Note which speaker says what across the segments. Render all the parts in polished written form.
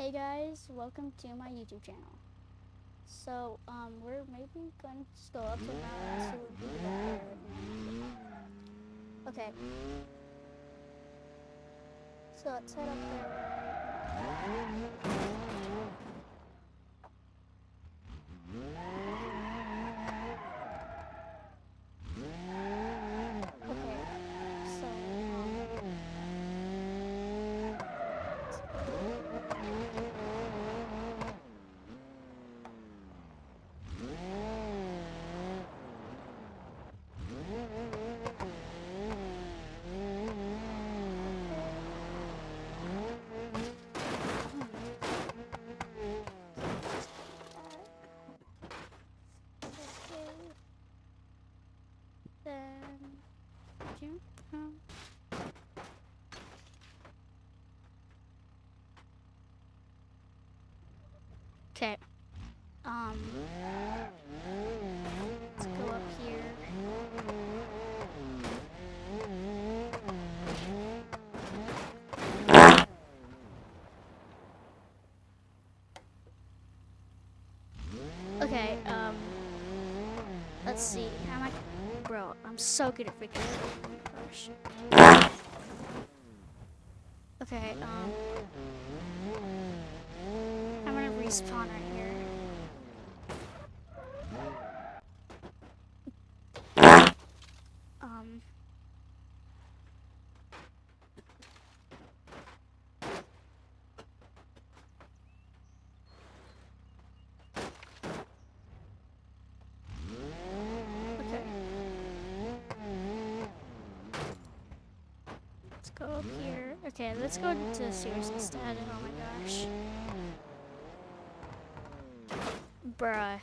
Speaker 1: Hey guys, welcome to my YouTube channel. So, we're maybe going to just go up to the mountain and see what we can do up there right now. Okay. So let's head up there right now. Okay. So, okay. Then, jump. Okay. Let's go up here. Okay, let's see. How am I? Bro, I'm so good at freaking. Oh my gosh. Okay, I'm gonna respawn right here. Um, okay. Let's go up here. Okay, let's go to the sewers instead. Oh my gosh. Bruh.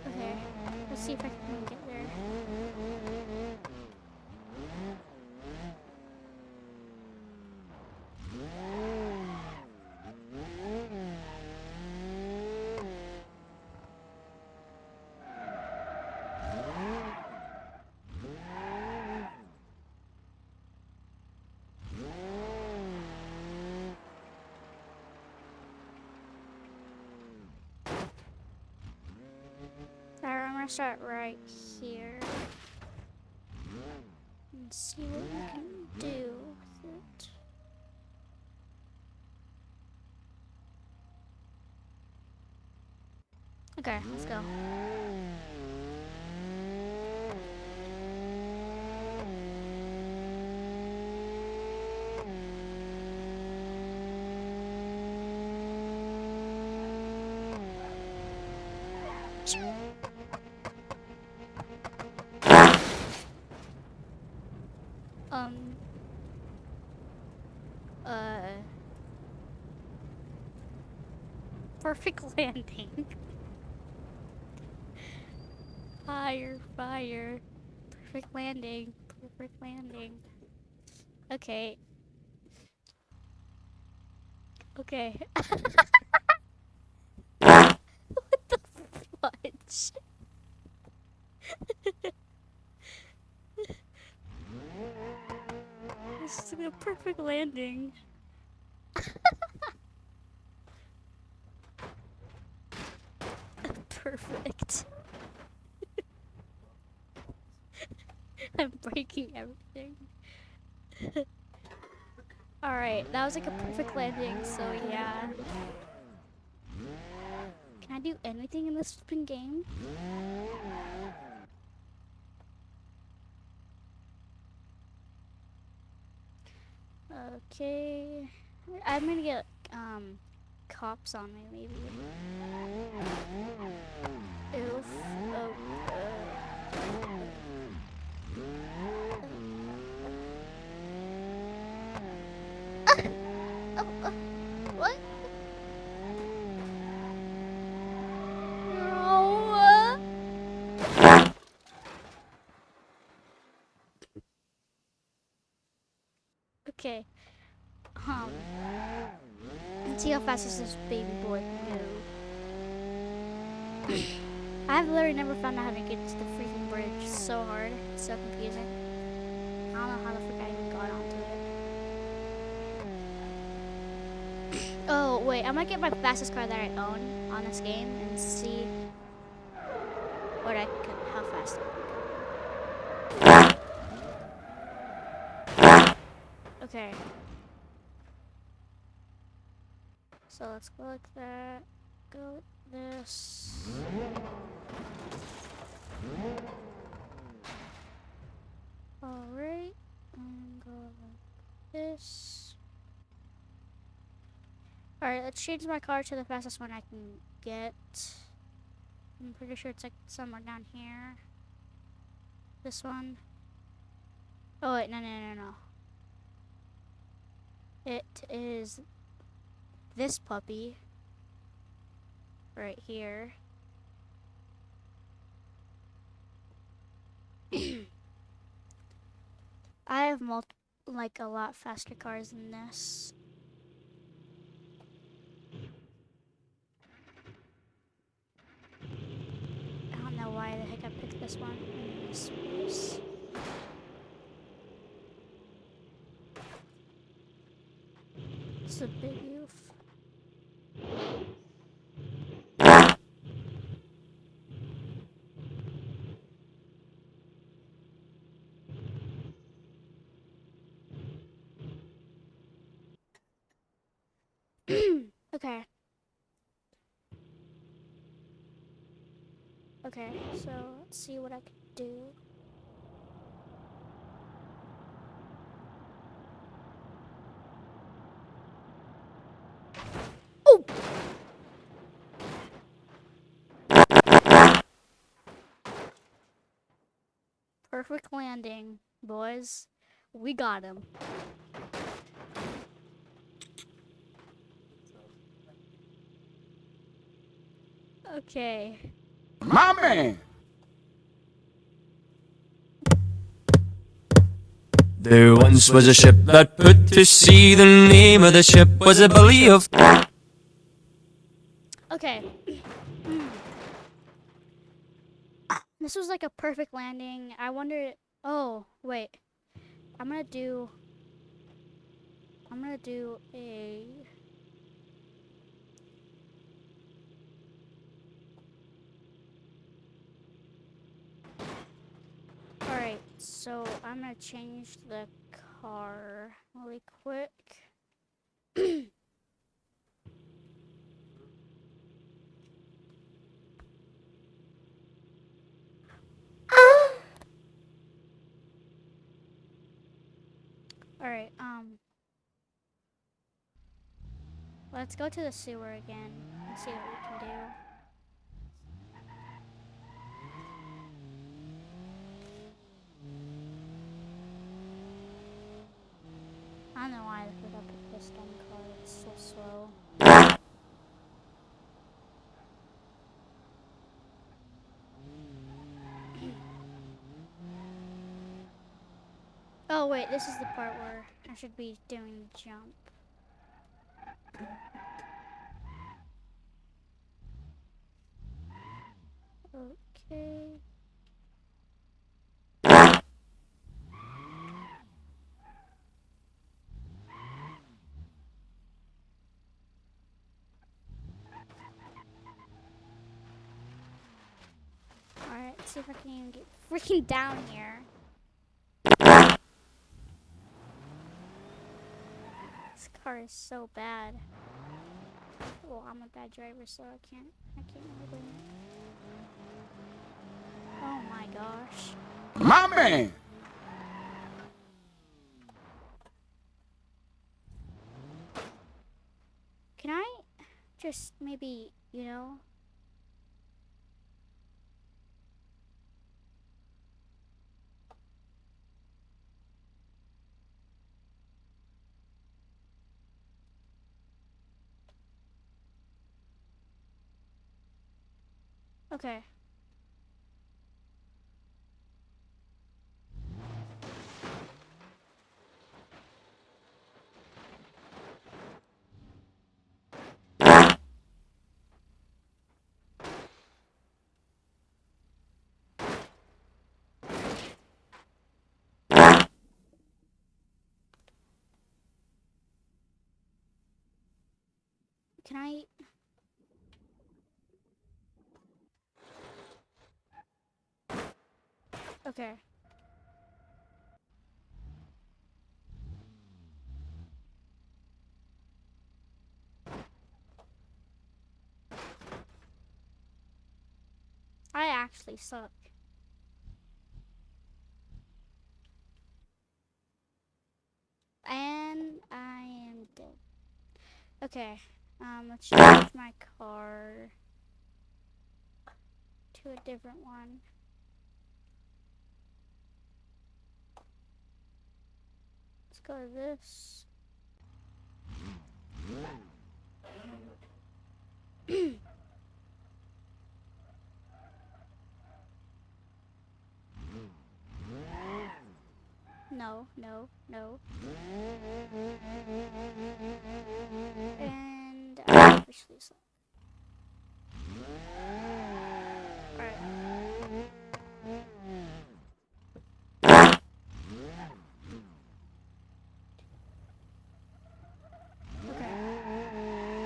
Speaker 1: Okay, let's see if I can get there. Alright, I'm gonna start right here. And see what we can do with it. Okay, let's go. Um, uh, perfect landing. Fire, fire. Perfect landing. Perfect landing. Okay. Okay. What the fudge? This is a perfect landing. Perfect. I'm breaking everything. Alright, that was like a perfect landing, so yeah. Can I do anything in this flipping game? Okay. I'm gonna get, cops on me, maybe. Oof. Oh, what? No. Okay. Let's see how fast this baby boy can go. I've literally never found out how to get to the freaking bridge so hard. It's so confusing. I don't know how the frick I even got onto it. Oh, wait. I might get my fastest car that I own on this game and see what I can, how fast I can go. Okay. So let's go like that. Go like this. Alright. And go like this. Alright, let's change my car to the fastest one I can get. I'm pretty sure it's like somewhere down here. This one. Oh wait, no. It is this puppy right here. I have like a lot faster cars than this. I don't know why the heck I picked this one in this place. It's a big oof. Okay. Okay, so let's see what I can do. Oh! Perfect landing, boys. We got him. Okay.
Speaker 2: My man!
Speaker 3: There once was a ship that put to sea. The name of the ship was a Billy of...
Speaker 1: Okay. This was like a perfect landing. I wonder... Oh, wait. I'm gonna do a... Alright, so I'm gonna change the car really quick. Alright, let's go to the sewer again and see what we can do. I don't know why I picked up this dumb car. It's so slow. Oh wait, this is the part where I should be doing the jump. Okay. Alright, let's see if I can even get freaking down here. This car is so bad. Well, I'm a bad driver, so I can't really blame it. Oh my gosh.
Speaker 2: My man!
Speaker 1: Can I just maybe, you know? Okay. can I? Okay. I actually suck. And I am dead. Okay. Let's change my car to a different one. Let's go to this. No, no, no. And I officially suck. Alright. Okay.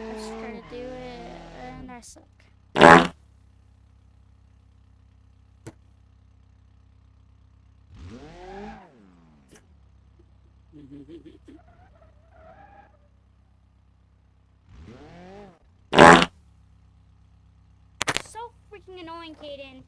Speaker 1: Let's try to do it, and I suck. So freaking annoying, Kaden.